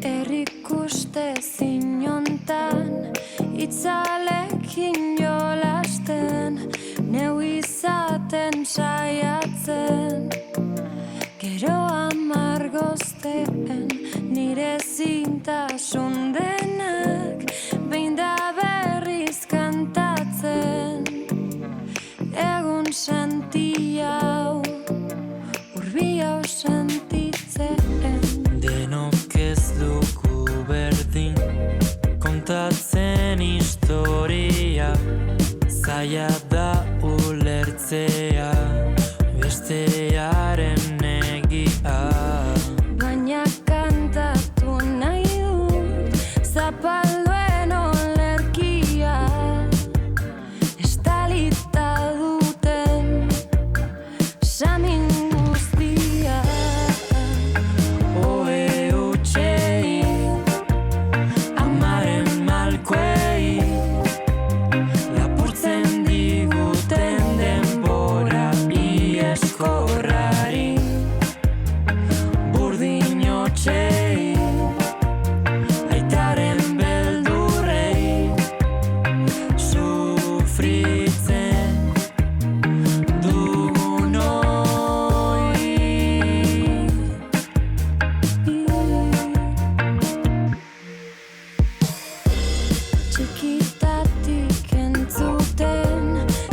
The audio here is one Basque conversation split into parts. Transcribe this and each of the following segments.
Errikuste zinontan, itzalekin jolasten, neu izaten saiatzen, gero amargozten, nire zintasun denak, behin da berriz kantatzen, egun senti hau, urbi hau sentitzen. Denok ez dugu berdin, kontatzen historia, zaila da ulertzea, bestearen egia. Baina kantatu nahi dut, zapalduen olerkia, estalita duten, samin guztia. Ohe hutsei, amaren malkoei, lapurtzen diguten denbora ieskorrari. Burdin hotsei, aitaren beldurrei, sufritzen dugunoi. Txikitatik entzuten,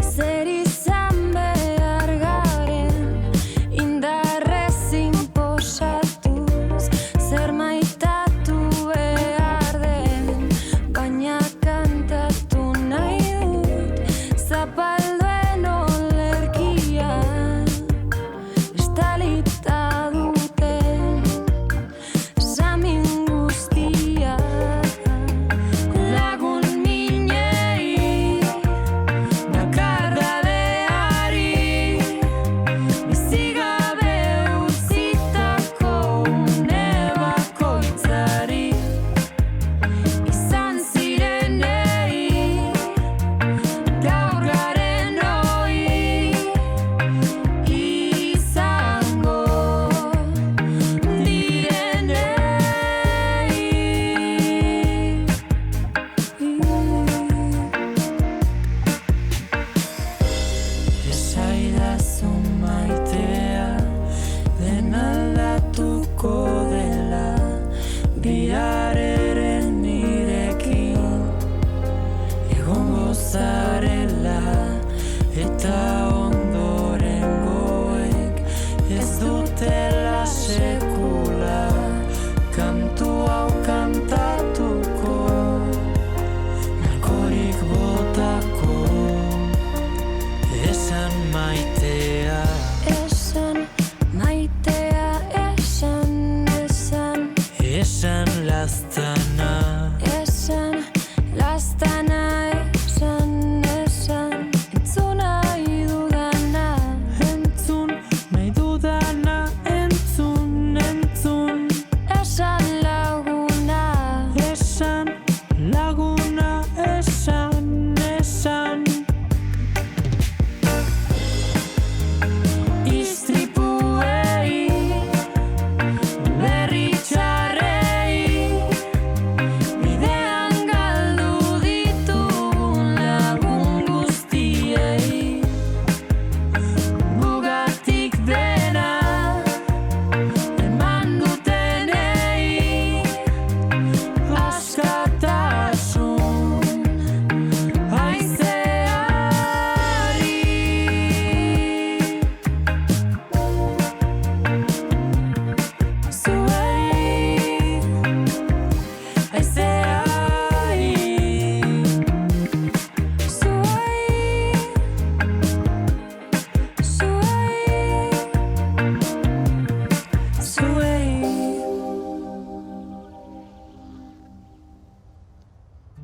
zer izan behar garen, indarrez inposatuz, zer maitatu behar den, baina kantatu nahi dut, zapalduen olerkia, estalita duten, samin guztia. Lagun minei, bakardadeari, bizigabe utzitako une bakoitzari, izan zirenei, gaur garen hoi, izango direnei. Esaidazu maitea, den aldatuko dela, bihar ere nirekin, egongo zarela, eta